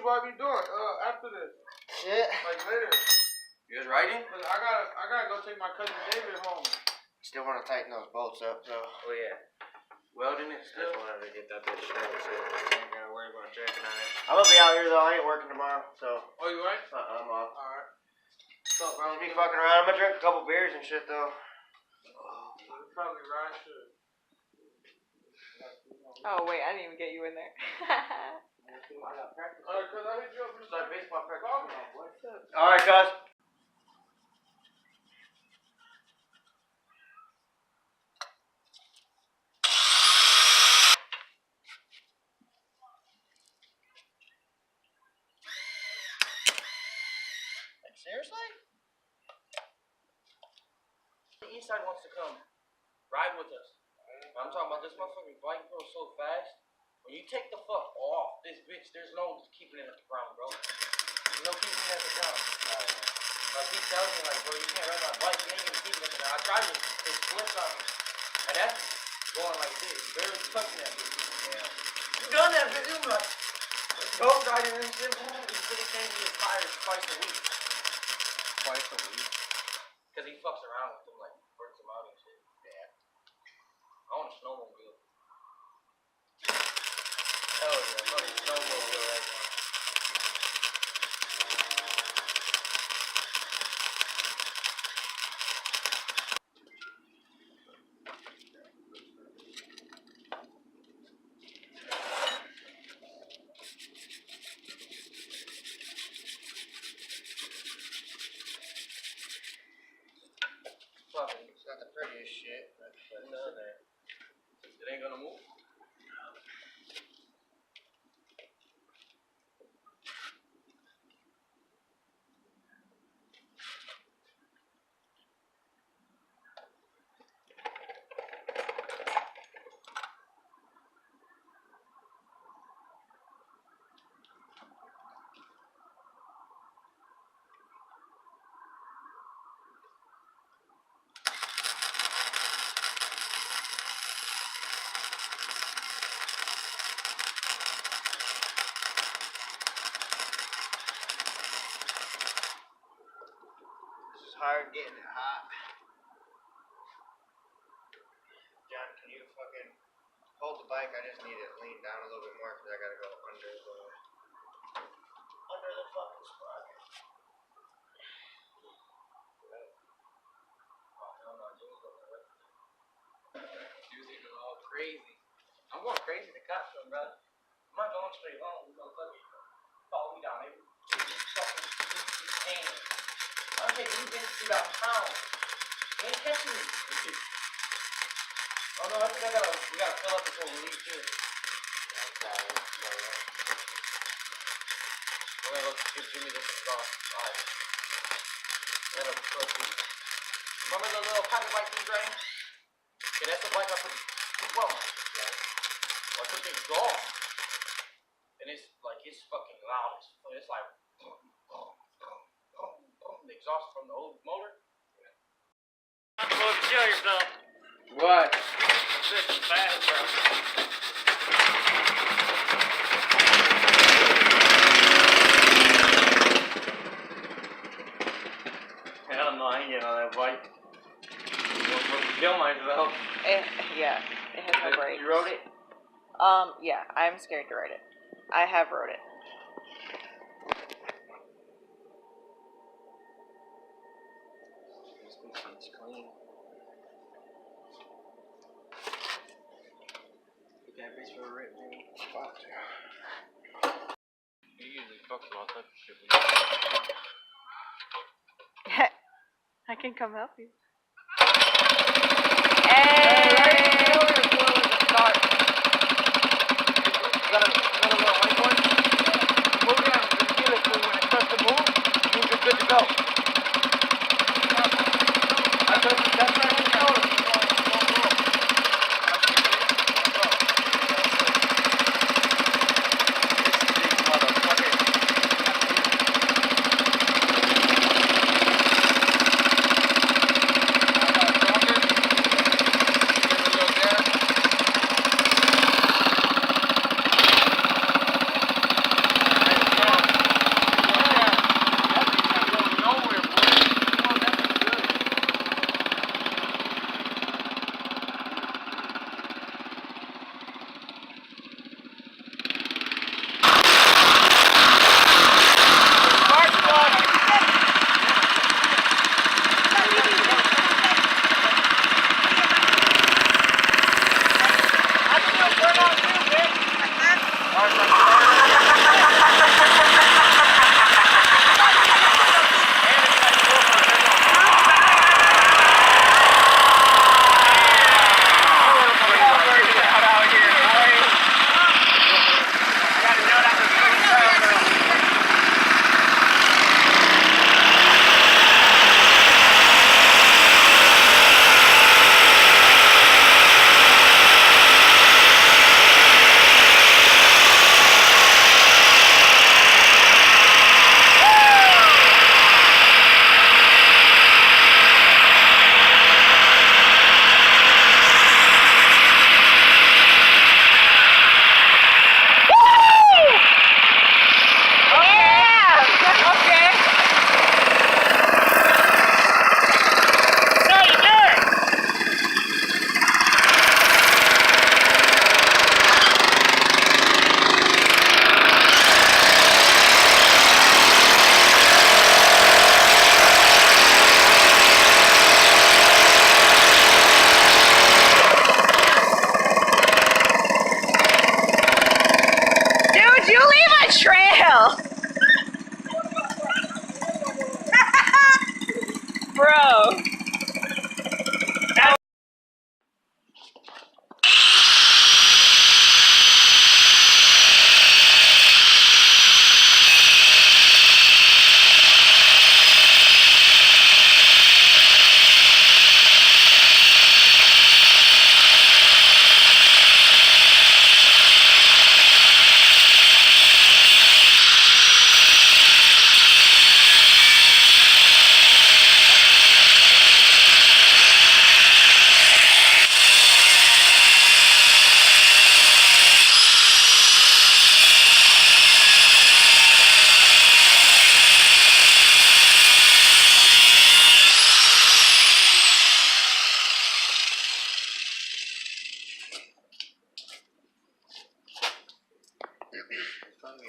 supposed to be doing after this? Shit. Like later. You guys riding? I gotta go take my cousin David home. Still want to tighten those bolts up, so. Oh yeah. Welding it still? Just wanted to get that bitch straight, so I ain't gotta worry about checking on it. I'm gonna be out here though. I ain't working tomorrow, so. Oh, you right? I'm off. Alright. What's up, bro? Just be fucking around. I'm gonna drink a couple beers and shit though. You probably right, shit. Oh wait, I didn't even get you in there. Alright, cuz I hit you up. It's like baseball practice. Alright, cuz. Seriously? The east side wants to come ride with us. I'm talking about this motherfucking bike goes so fast. When you take the fuck off this bitch, there's no keeping it at the ground, bro. There's no keeping it at the ground. Like he tells me, like, bro, you can't ride my bike. You ain't gonna keep it at the ground. I tried it. It splits on me. And that's going like this, barely touching that bitch. Yeah. You done that bitch? You like, go riding and shit. He's pretty changing his tires twice a week. Twice a week? Because he fucks around with them, like, burns them out and shit. Yeah. I want a snowmobile. Hell yeah, I want a snowmobile right now. It's not the prettiest shit, but it's in there. It ain't gonna move? Hard getting it hot. John, can you fucking hold the bike? I just need it lean down a little bit more because I gotta go under the fucking sprocket. Oh, hell no, Jim's going all crazy. I'm going crazy to Costco, bro. I'm not going straight home. We're gonna let me follow me down every fucking hand. I'm taking these bitches through downtown. They ain't catching me. Oh no, I think we gotta fill up before we leave too. I'm gonna go give Jimmy this stuff. Alright. Remember the little pocket bike we drained? Yeah, that's the bike I put well. I took it gone. And it's like it's fucking loud. It's like the exhaust from the old motor. I'm supposed to kill yourself. What? This is bad, bro. Hell no, I ain't getting on that bike. I'm supposed to kill myself. Yeah, it has no brakes. You rode it? Yeah, I'm scared to ride it. I have rode it. It's clean. Get that bitch for a rip, dude. Fuck yeah. He usually fucks with all type of shit. I can come help you. Good to go. That's right.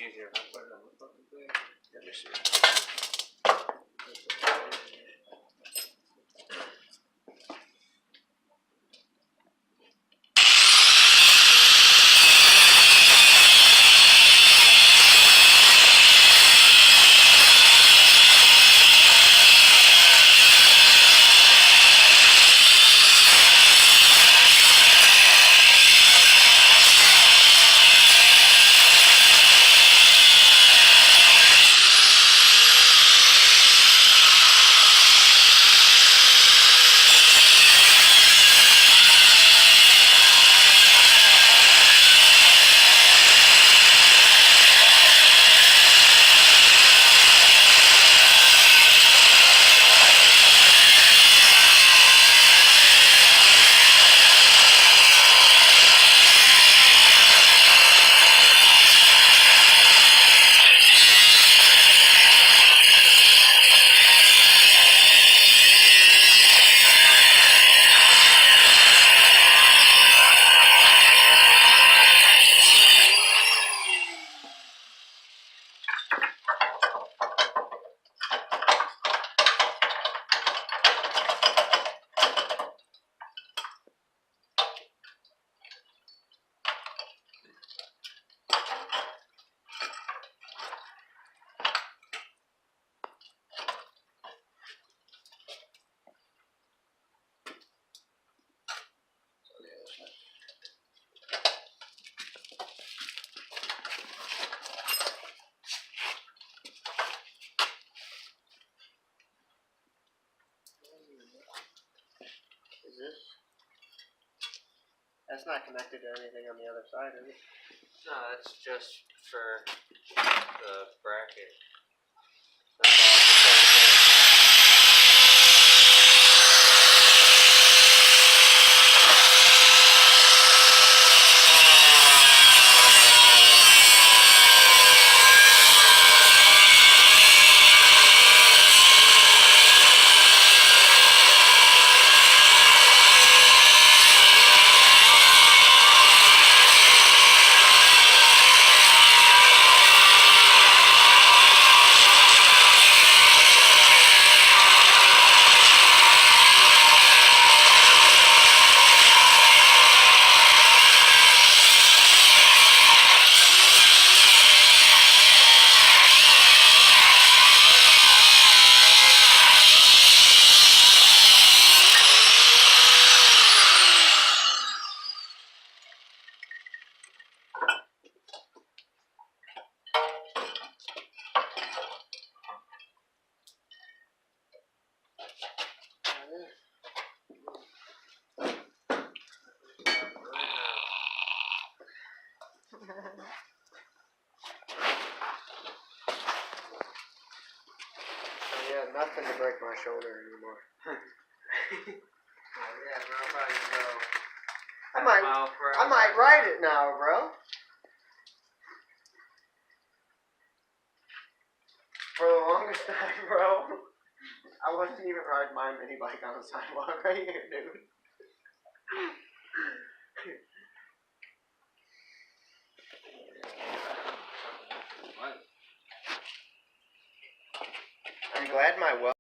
easier if I put it on the fucking thing. Let me see. Is this? That's not connected to anything on the other side, is it? No, that's just for the bracket. That's all. Yeah, nothing to break my shoulder anymore. Yeah, bro, I'll probably go. I might ride it now, bro. For the longest time, bro, I wasn't even riding my mini bike on the sidewalk right here, dude. I'm glad my